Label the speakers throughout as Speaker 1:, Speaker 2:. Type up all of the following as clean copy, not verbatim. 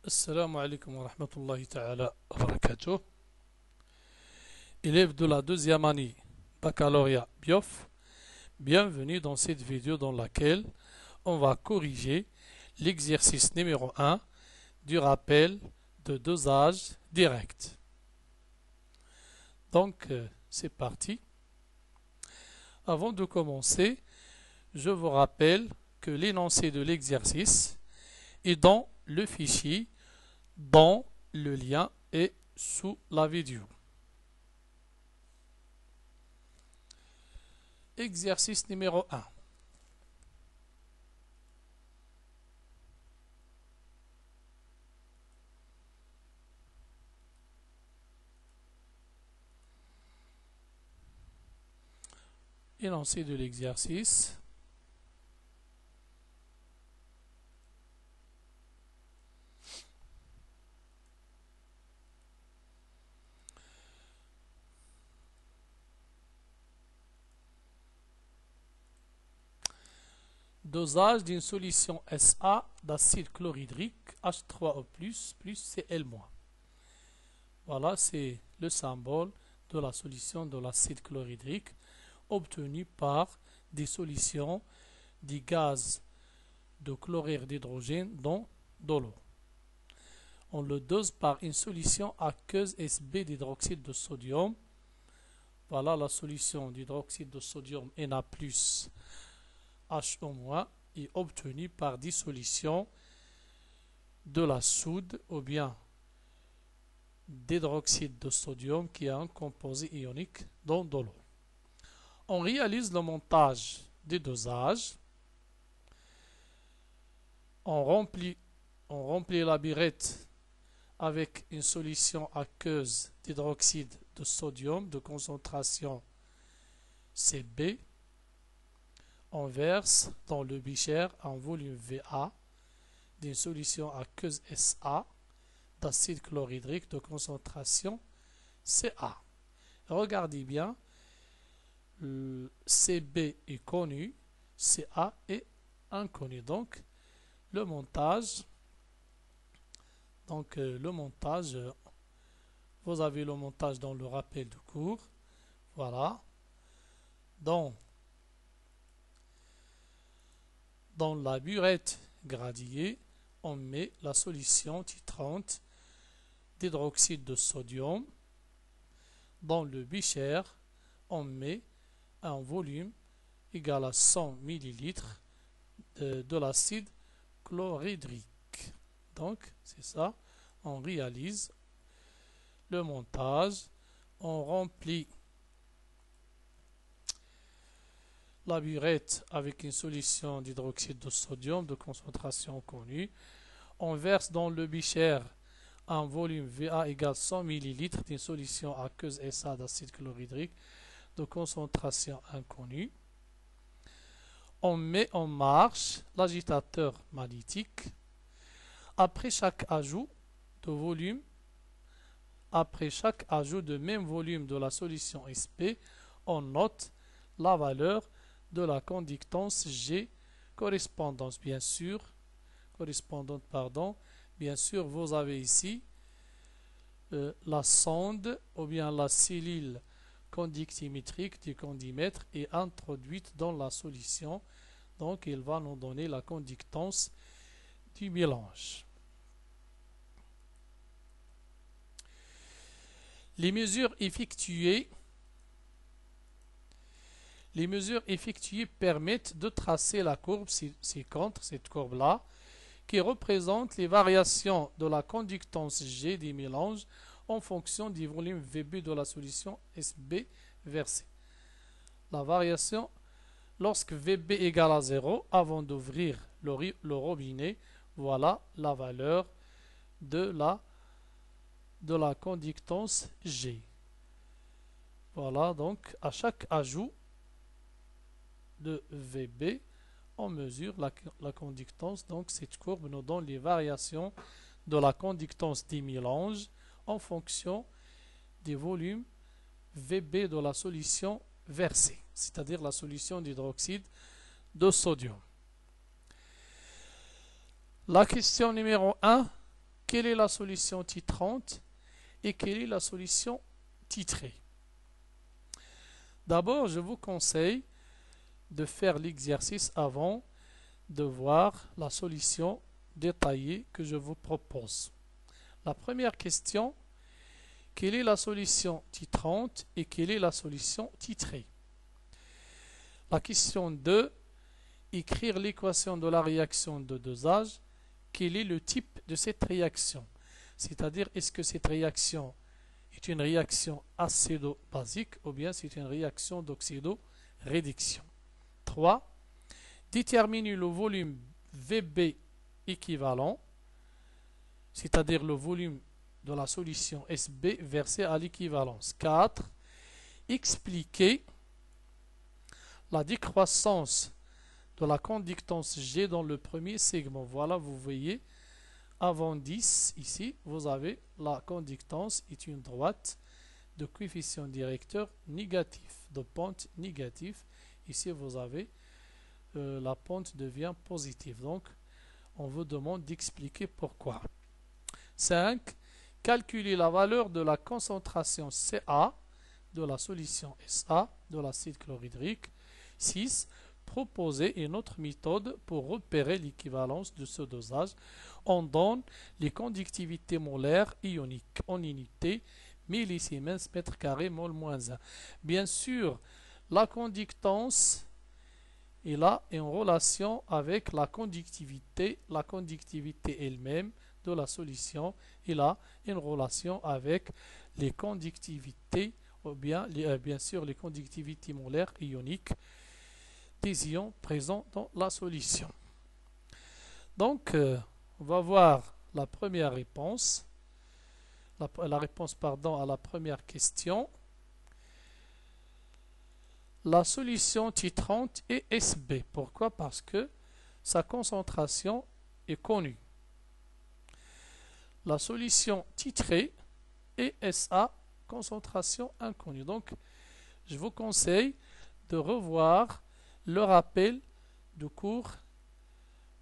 Speaker 1: Assalamu alaikum wa rahmatullahi ta'ala wa barakatuh. Élèves de la deuxième année baccalauréat BIOF, bienvenue dans cette vidéo dans laquelle on va corriger l'exercice numéro 1 du rappel de dosage direct. Donc, c'est parti. Avant de commencer, je vous rappelle que l'énoncé de l'exercice est dans le fichier dont le lien est sous la vidéo. Exercice numéro 1. Énoncé de l'exercice. Dosage d'une solution SA d'acide chlorhydrique H3O+, plus Cl-. Voilà, c'est le symbole de la solution de l'acide chlorhydrique obtenu par des solutions du gaz de chlorure d'hydrogène dans de l'eau. On le dose par une solution aqueuse SB d'hydroxyde de sodium. Voilà la solution d'hydroxyde de sodium Na+, HO- est obtenue par dissolution de la soude ou bien d'hydroxyde de sodium qui est un composé ionique dans de l'eau. On réalise le montage des dosages. On remplit la burette avec une solution aqueuse d'hydroxyde de sodium de concentration Cb. On verse dans le bécher un volume Va d'une solution aqueuse Sa d'acide chlorhydrique de concentration Ca. Regardez bien, Cb est connu, Ca est inconnu. Donc le montage, vous avez le montage dans le rappel de cours. Voilà. Dans la burette gradient, on met la solution titrante d'hydroxyde de sodium. Dans le bécher, on met un volume égal à 100 ml de l'acide chlorhydrique. Donc, c'est ça. On réalise le montage. On remplit la burette avec une solution d'hydroxyde de sodium de concentration connue. On verse dans le bécher un volume Va égale 100 ml d'une solution aqueuse SA d'acide chlorhydrique de concentration inconnue. On met en marche l'agitateur magnétique. Après chaque ajout de volume, après chaque ajout de même volume de la solution SP, on note la valeur de la conductance G correspondante, bien sûr, vous avez ici la sonde ou bien la cellule conductimétrique du condimètre est introduite dans la solution. Donc, il va nous donner la conductance du mélange. Les mesures effectuées permettent de tracer la courbe ci-contre, cette courbe-là, qui représente les variations de la conductance G des mélanges en fonction du volume VB de la solution SB versée. La variation, lorsque VB égale à 0, avant d'ouvrir le robinet, voilà la valeur de la conductance G. Voilà, donc à chaque ajout de VB, on mesure la conductance. Donc cette courbe nous donne les variations de la conductance des mélanges en fonction des volumes VB de la solution versée, c'est-à-dire la solution d'hydroxyde de sodium. La question numéro 1 quelle est la solution titrante et quelle est la solution titrée. D'abord, je vous conseille de faire l'exercice avant de voir la solution détaillée que je vous propose. La première question, quelle est la solution titrante et quelle est la solution titrée? La question 2, écrire l'équation de la réaction de dosage. Quel est le type de cette réaction? C'est-à-dire, est-ce que cette réaction est une réaction acido-basique ou bien c'est une réaction d'oxydo-réduction? 3. Déterminer le volume VB équivalent, c'est-à-dire le volume de la solution SB versé à l'équivalence. 4. Expliquer la décroissance de la conductance G dans le premier segment. Voilà, vous voyez, avant 10, ici, vous avez la conductance est une droite de coefficient directeur négatif, de pente négative. Ici, vous avez la pente devient positive. Donc, on vous demande d'expliquer pourquoi. 5. Calculer la valeur de la concentration Ca de la solution SA de l'acide chlorhydrique. 6. Proposer une autre méthode pour repérer l'équivalence de ce dosage. On donne les conductivités molaires ioniques en unité millisiemens mètre carré mol moins 1. Bien sûr, la conductance est là en relation avec la conductivité elle-même de la solution est là en relation avec les conductivités ou bien sûr les conductivités molaires ioniques des ions présents dans la solution. Donc, on va voir la première réponse, la réponse à la première question. La solution titrante est SB. Pourquoi? Parce que sa concentration est connue. La solution titrée est SA, concentration inconnue. Donc, je vous conseille de revoir le rappel du cours.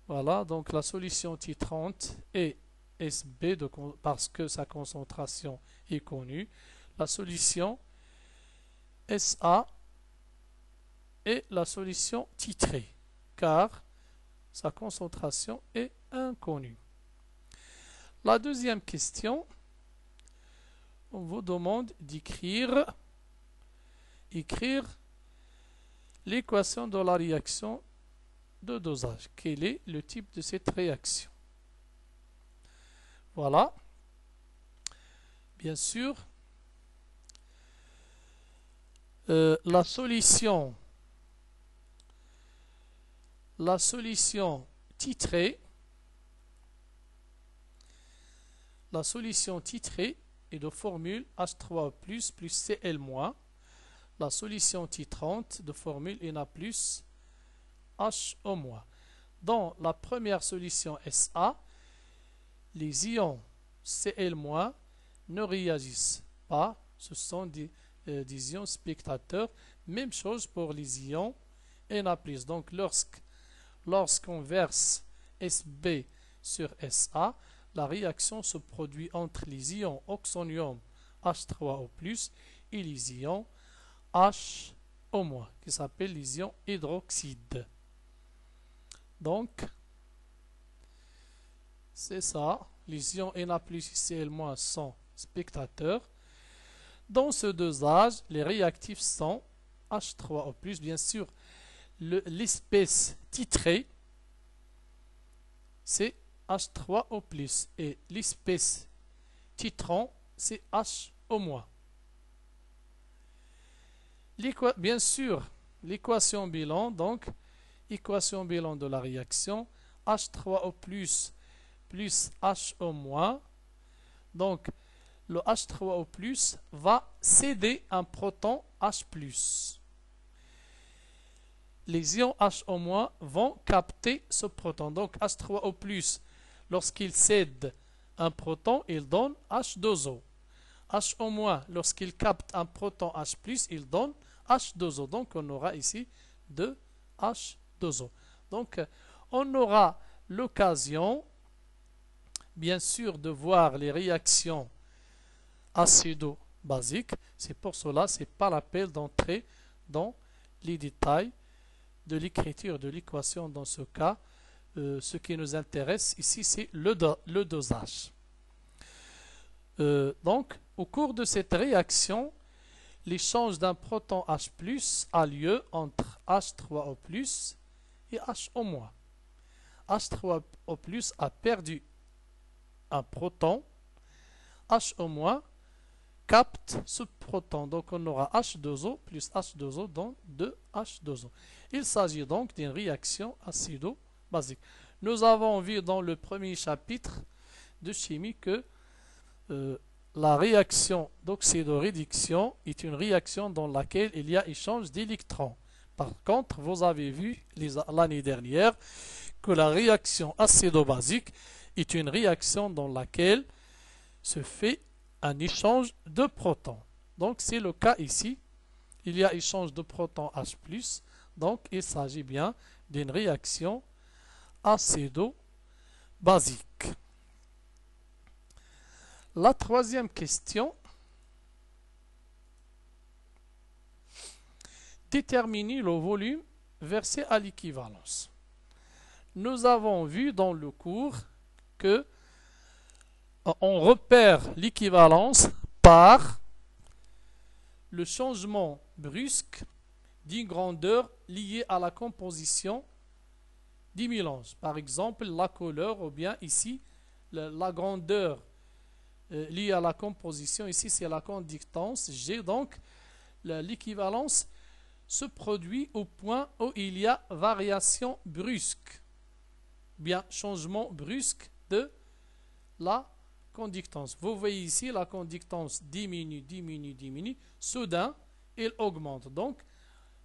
Speaker 1: Voilà, donc la solution titrante est SB parce que sa concentration est connue. La solution SA est la solution titrée car sa concentration est inconnue. La deuxième question, on vous demande d'écrire l'équation de la réaction de dosage. Quel est le type de cette réaction? Voilà. Bien sûr, la solution titrée, est de formule H3O+, plus Cl-. La solution titrante de formule Na plus HO-. Dans la première solution SA, les ions Cl- ne réagissent pas. Ce sont des ions spectateurs. Même chose pour les ions Na+. Donc, lorsqu'on verse SB sur SA, la réaction se produit entre les ions oxonium H3O+, et les ions HO-, qui s'appellent les ions hydroxydes. Donc, c'est ça. Les ions Na+, et Cl- sont spectateurs. Dans ce dosage, les réactifs sont H3O+. Bien sûr, l'espèce titrée, c'est H3O+, et l'espèce titrant, c'est HO-. Bien sûr, l'équation bilan, donc, équation bilan de la réaction, H3O+, plus HO-. Donc, le H3O+, va céder un proton H+. Les ions HO- vont capter ce proton. Donc, H3O+, lorsqu'il cède un proton, il donne H2O. HO-, lorsqu'il capte un proton H+, il donne H2O. Donc, on aura ici 2 H2O. Donc, on aura l'occasion bien sûr de voir les réactions acido-basiques. C'est pour cela, c'est pas la peine d'entrer dans les détails de l'écriture de l'équation dans ce cas. Ce qui nous intéresse ici, c'est le dosage. Donc, au cours de cette réaction, l'échange d'un proton H+ a lieu entre H3O+ et HO-. H3O+ a perdu un proton, HO- capte ce proton. Donc on aura H2O plus H2O, donc 2H2O. Il s'agit donc d'une réaction acido-basique. Nous avons vu dans le premier chapitre de chimie que la réaction d'oxydoréduction est une réaction dans laquelle il y a échange d'électrons. Par contre, vous avez vu l'année dernière que la réaction acido-basique est une réaction dans laquelle se fait un échange de protons. Donc c'est le cas ici. Il y a échange de protons H+, donc il s'agit bien d'une réaction acido-basique. La troisième question. Déterminer le volume versé à l'équivalence. Nous avons vu dans le cours que on repère l'équivalence par le changement brusque d'une grandeur liée à la composition du mélange. Par exemple, la couleur ou bien ici, la grandeur liée à la composition. Ici, c'est la conductance G. Donc, l'équivalence se produit au point où il y a variation brusque, bien changement brusque de la conductance. Vous voyez ici, la conductance diminue, diminue, diminue. Soudain, elle augmente. Donc,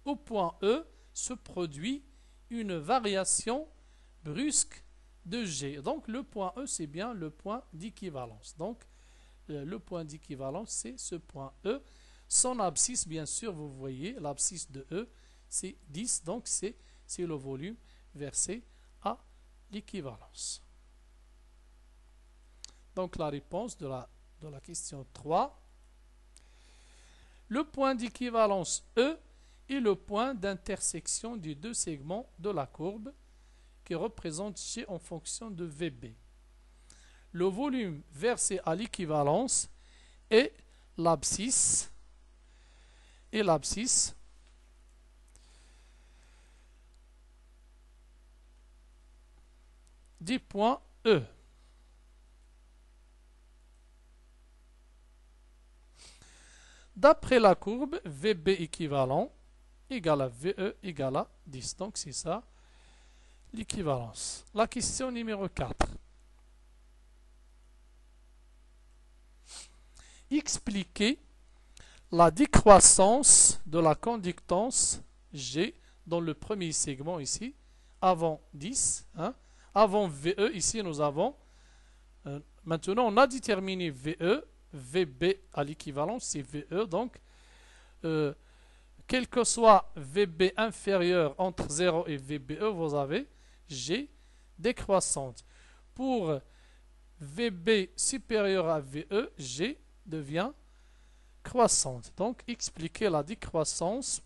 Speaker 1: au point E se produit une variation brusque de G. Donc, le point E, c'est bien le point d'équivalence. Donc, le point d'équivalence, c'est ce point E. Son abscisse, bien sûr, vous voyez, l'abscisse de E, c'est 10. Donc, c'est le volume versé à l'équivalence. Donc la réponse de la question 3. Le point d'équivalence E est le point d'intersection des deux segments de la courbe qui représente G en fonction de VB. Le volume versé à l'équivalence est l'abscisse du point E. D'après la courbe, VB équivalent égale à VE égale à 10. Donc, c'est ça l'équivalence. La question numéro 4. Expliquez la décroissance de la conductance G dans le premier segment ici, avant 10. Avant VE, ici, nous avons... maintenant, on a déterminé VE. VB à l'équivalence, c'est VE. Donc, quel que soit VB inférieur entre 0 et VBE, vous avez G décroissante. Pour VB supérieur à VE, G devient croissante. Donc, expliquez la décroissance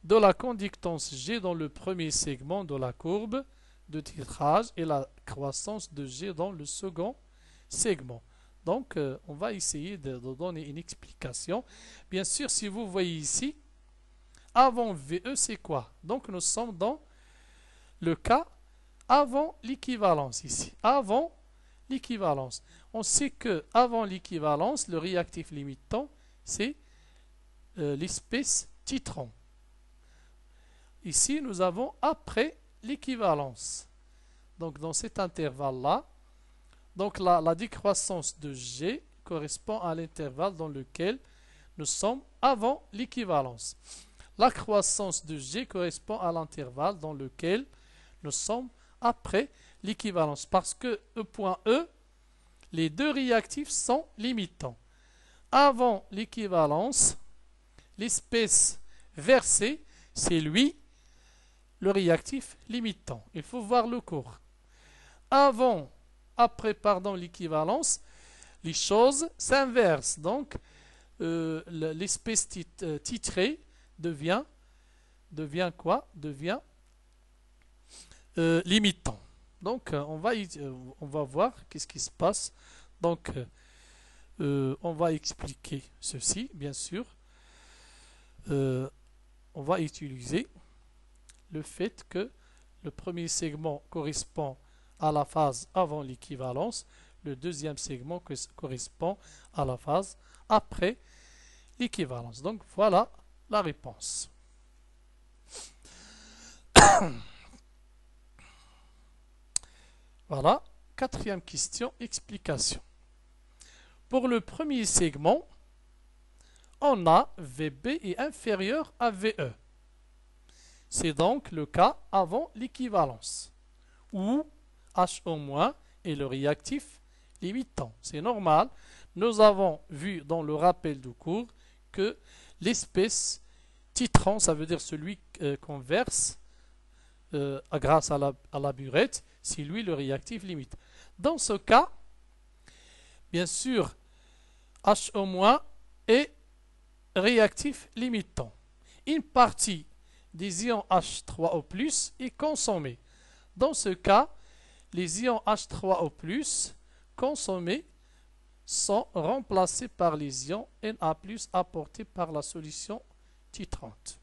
Speaker 1: de la conductance G dans le premier segment de la courbe de titrage et la croissance de G dans le second segment. Donc, on va essayer de donner une explication. Bien sûr, si vous voyez ici, avant VE, c'est quoi? Donc, nous sommes dans le cas avant l'équivalence ici. Avant l'équivalence. On sait que avant l'équivalence, le réactif limitant, c'est l'espèce titron. Ici, nous avons après l'équivalence. Donc, dans cet intervalle-là, donc la décroissance de G correspond à l'intervalle dans lequel nous sommes avant l'équivalence. La croissance de G correspond à l'intervalle dans lequel nous sommes après l'équivalence. Parce que au point E, les deux réactifs sont limitants. Avant l'équivalence, l'espèce versée, c'est lui, le réactif limitant. Il faut voir le cours. Avant après l'équivalence, les choses s'inversent. Donc, l'espèce titrée devient quoi? Devient limitant. Donc, on va voir qu'est-ce qui se passe. Donc, on va expliquer ceci, bien sûr. On va utiliser le fait que le premier segment correspond à la phase avant l'équivalence, le deuxième segment correspond à la phase après l'équivalence. Donc voilà la réponse. Voilà, quatrième question, explication. Pour le premier segment, on a VB est inférieur à VE. C'est donc le cas avant l'équivalence, où H au moins est le réactif limitant. C'est normal. Nous avons vu dans le rappel du cours que l'espèce titrant, ça veut dire celui qu'on verse grâce à la burette, c'est lui le réactif limite. Dans ce cas, bien sûr, H au moins est réactif limitant. Une partie des ions H3O+ est consommée. Dans ce cas, les ions H3O+ consommés sont remplacés par les ions Na+ apportés par la solution titrante.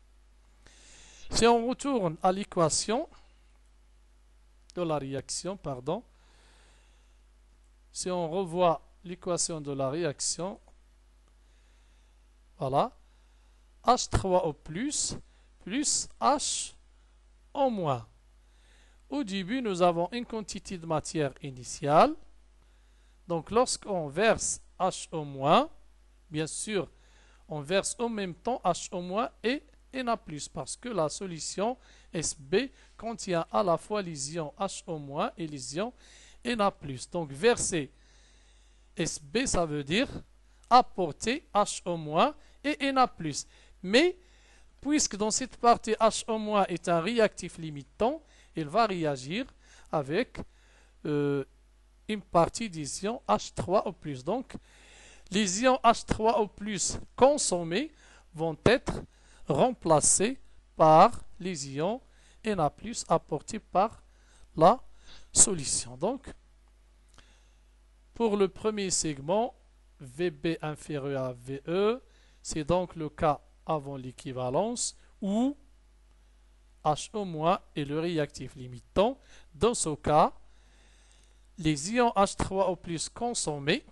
Speaker 1: Si on retourne à l'équation de la réaction, si on revoit l'équation de la réaction, voilà, H3O+ plus H en moins. Au début, nous avons une quantité de matière initiale. Donc, lorsqu'on verse H au moins, bien sûr, on verse en même temps H au moins et Na+, parce que la solution SB contient à la fois les ions H au moins et les ions Na+. Donc, verser SB, ça veut dire apporter H au moins et Na+. Mais, puisque dans cette partie H au moins est un réactif limitant, il va réagir avec une partie des ions H3O+. Donc, les ions H3O+ consommés vont être remplacés par les ions Na+ apportés par la solution. Donc, pour le premier segment, VB inférieur à VE, c'est donc le cas avant l'équivalence où H au moins est le réactif limitant. Dans ce cas, les ions H3O+ consommés,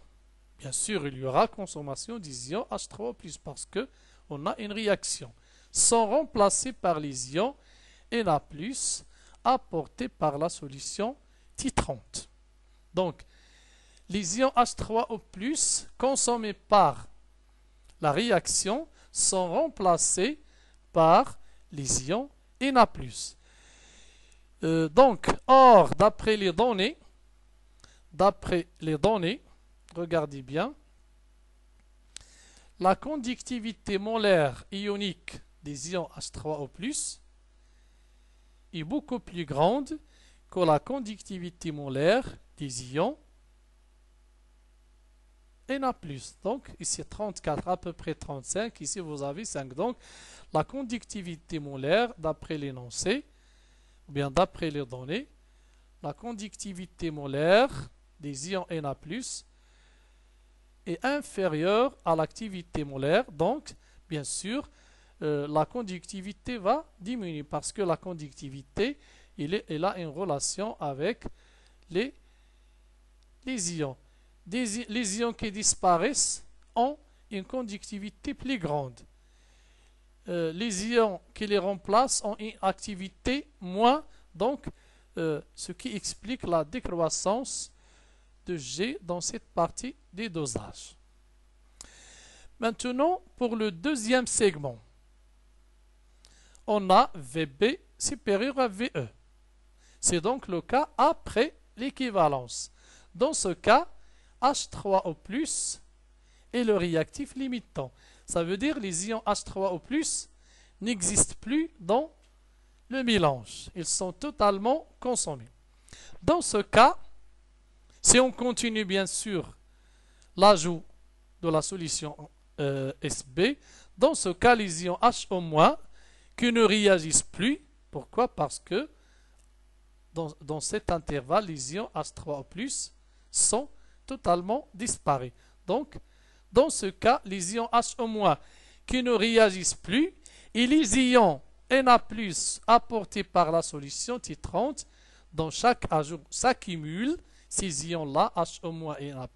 Speaker 1: bien sûr, il y aura consommation des ions H3O+ parce qu'on a une réaction, sont remplacés par les ions Na+ apportés par la solution titrante. Donc, les ions H3O+ consommés par la réaction sont remplacés par les ions Na+. Donc, or, d'après les données, regardez bien, la conductivité molaire ionique des ions H3O+ est beaucoup plus grande que la conductivité molaire des ions Na+. Donc, ici 34, à peu près 35, ici vous avez 5. Donc, la conductivité molaire, d'après l'énoncé, ou bien d'après les données, la conductivité molaire des ions Na+, est inférieure à l'activité molaire. Donc, bien sûr, la conductivité va diminuer parce que la conductivité, elle a une relation avec les ions. Les ions qui disparaissent ont une conductivité plus grande. Les ions qui les remplacent ont une activité moins, donc ce qui explique la décroissance de G dans cette partie des dosages. Maintenant, pour le deuxième segment, on a VB supérieur à VE. C'est donc le cas après l'équivalence. Dans ce cas, H3O+ est le réactif limitant. Ça veut dire que les ions H3O+ n'existent plus dans le mélange. Ils sont totalement consommés. Dans ce cas, Si on continue bien sûr l'ajout de la solution SB, dans ce cas, les ions H- qui ne réagissent plus. Pourquoi? Parce que dans cet intervalle, les ions H3O+, sont totalement disparus. Donc, dans ce cas, les ions HO- qui ne réagissent plus et les ions Na+ apportés par la solution titrante, dans chaque ajout s'accumulent, ces ions-là, HO- et Na+,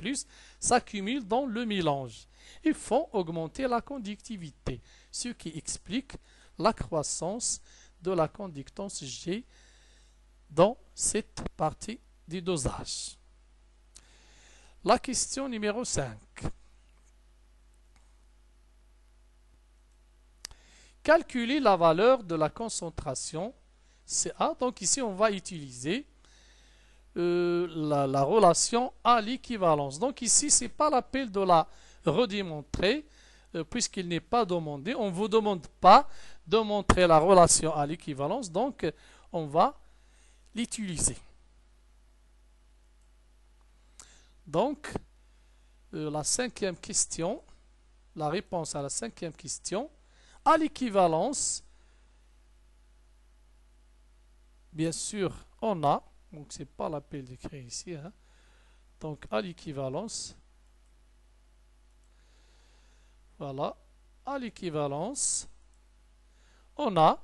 Speaker 1: s'accumulent dans le mélange et font augmenter la conductivité, ce qui explique la croissance de la conductance G dans cette partie du dosage. La question numéro 5. Calculer la valeur de la concentration Ca. Donc ici, on va utiliser la relation à l'équivalence. Donc ici, ce n'est pas l'appel de la redémontrer, puisqu'il n'est pas demandé. On ne vous demande pas de montrer la relation à l'équivalence. Donc, on va l'utiliser. Donc, la cinquième question, la réponse à la cinquième question, à l'équivalence, bien sûr, on a, donc c'est pas l'appel d'écrire ici, hein. Donc à l'équivalence, voilà, à l'équivalence, on a,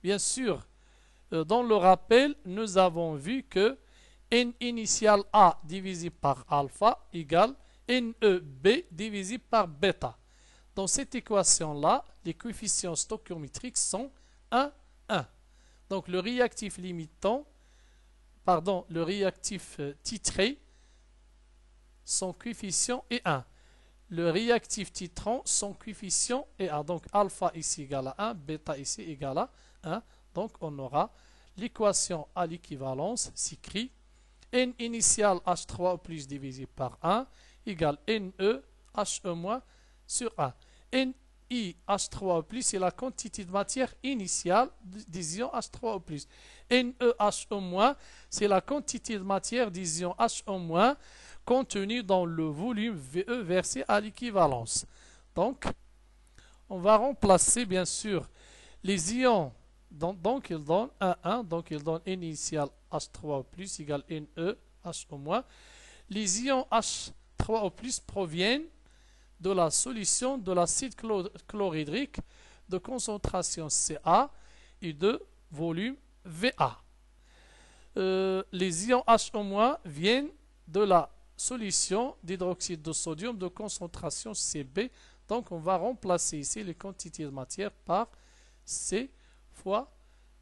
Speaker 1: bien sûr, dans le rappel, nous avons vu que N initial A divisé par alpha égale NEB divisé par bêta. Dans cette équation-là, les coefficients stoichiométriques sont 1, 1. Donc le réactif limitant, le réactif titré, son coefficient est 1. Le réactif titrant, son coefficient est 1. Donc alpha ici égale à 1, bêta ici égale à 1. Donc on aura l'équation à l'équivalence s'écrit N initial H3O+ divisé par 1 égale NE He- sur 1. NI H3O+, c'est la quantité de matière initiale des ions H3O+. NeH-, c'est la quantité de matière des ions H- contenue dans le volume VE versé à l'équivalence. Donc, on va remplacer bien sûr les ions. Donc, il donne 1, donc il donne N initial H3O+ égale NeH-. Les ions H3O+ proviennent de la solution de l'acide chlorhydrique de concentration Ca et de volume Va. Les ions H- viennent de la solution d'hydroxyde de sodium de concentration Cb. Donc on va remplacer ici les quantités de matière par C fois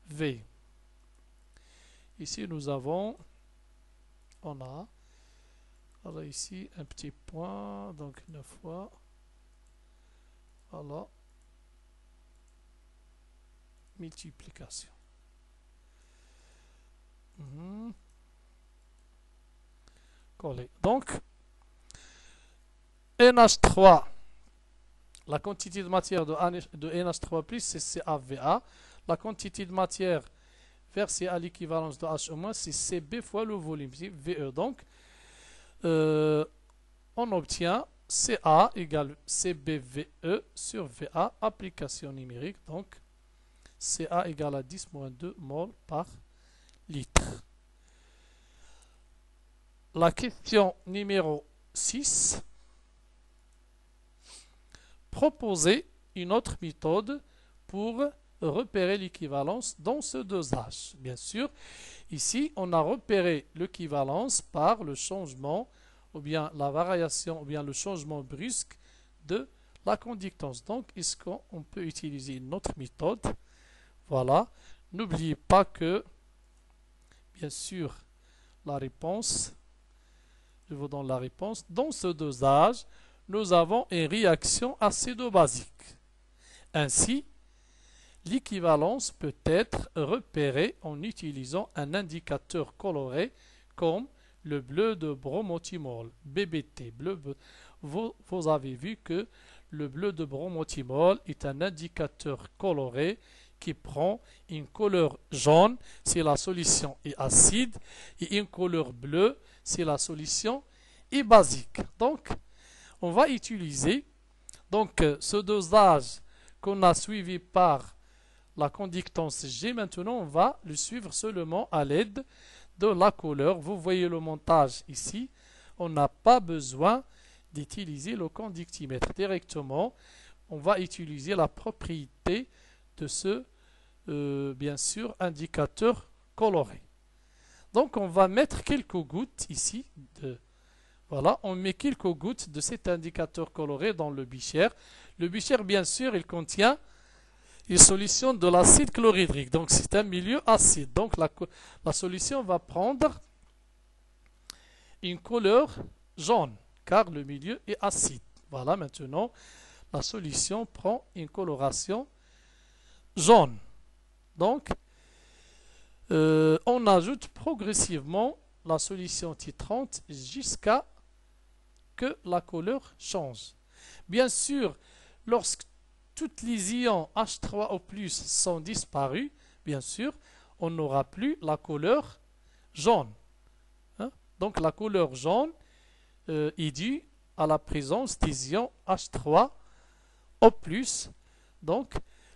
Speaker 1: V. Ici nous avons, on a ici un petit point, donc 9 fois, voilà, multiplication. Collé. Donc, NH3, la quantité de matière de NH3+, c'est CaVa. La quantité de matière versée à l'équivalence de H-, c'est Cb fois le volume, c'est Ve. Donc, on obtient Ca égale CbVe sur Va, application numérique. Donc, Ca égale à 10-2 mol par litre. La question numéro 6. Proposer une autre méthode pour repérer l'équivalence dans ce dosage. Bien sûr, ici, on a repéré l'équivalence par le changement ou bien la variation ou bien le changement brusque de la conductance. Donc, est-ce qu'on peut utiliser une autre méthode? Voilà. N'oubliez pas que, bien sûr, la réponse, je vous donne la réponse. Dans ce dosage, nous avons une réaction acido-basique. Ainsi, l'équivalence peut être repérée en utilisant un indicateur coloré comme le bleu de bromothymol, BBT. Vous avez vu que le bleu de bromothymol est un indicateur coloré qui prend une couleur jaune si la solution est acide et une couleur bleue si la solution est basique. Donc, on va utiliser ce dosage qu'on a suivi par la conductance G. Maintenant, on va le suivre seulement à l'aide de la couleur. Vous voyez le montage ici. On n'a pas besoin d'utiliser le conductimètre directement. On va utiliser la propriété de ce, bien sûr, indicateur coloré. Donc, on va mettre quelques gouttes ici. Voilà, on met quelques gouttes de cet indicateur coloré dans le bichère. Le bichère, bien sûr, il contient une solution de l'acide chlorhydrique. Donc, c'est un milieu acide. Donc, la solution va prendre une couleur jaune, car le milieu est acide. Voilà, maintenant, la solution prend une coloration jaune. Donc, on ajoute progressivement la solution titrante jusqu'à que la couleur change. Bien sûr, lorsque toutes les ions H3O+ sont disparus, bien sûr, on n'aura plus la couleur jaune. Hein? Donc la couleur jaune est due à la présence des ions H3O+. Donc,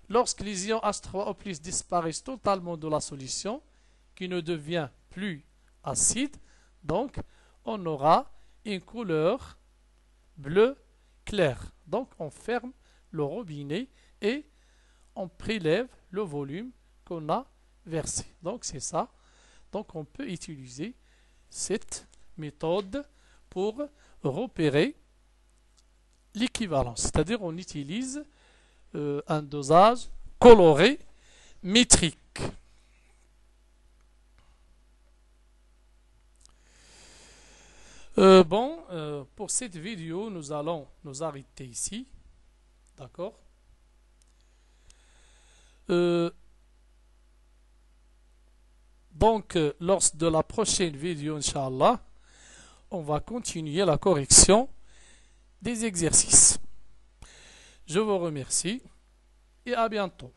Speaker 1: lorsque les ions H3O+ disparaissent totalement de la solution, qui ne devient plus acide, donc on aura une couleur bleu clair. Donc on ferme le robinet et on prélève le volume qu'on a versé. Donc c'est ça. Donc on peut utiliser cette méthode pour repérer l'équivalence. C'est-à-dire on utilise un dosage coloré métrique. Pour cette vidéo, nous allons nous arrêter ici. D'accord? Lors de la prochaine vidéo, Inch'Allah, on va continuer la correction des exercices. Je vous remercie et à bientôt.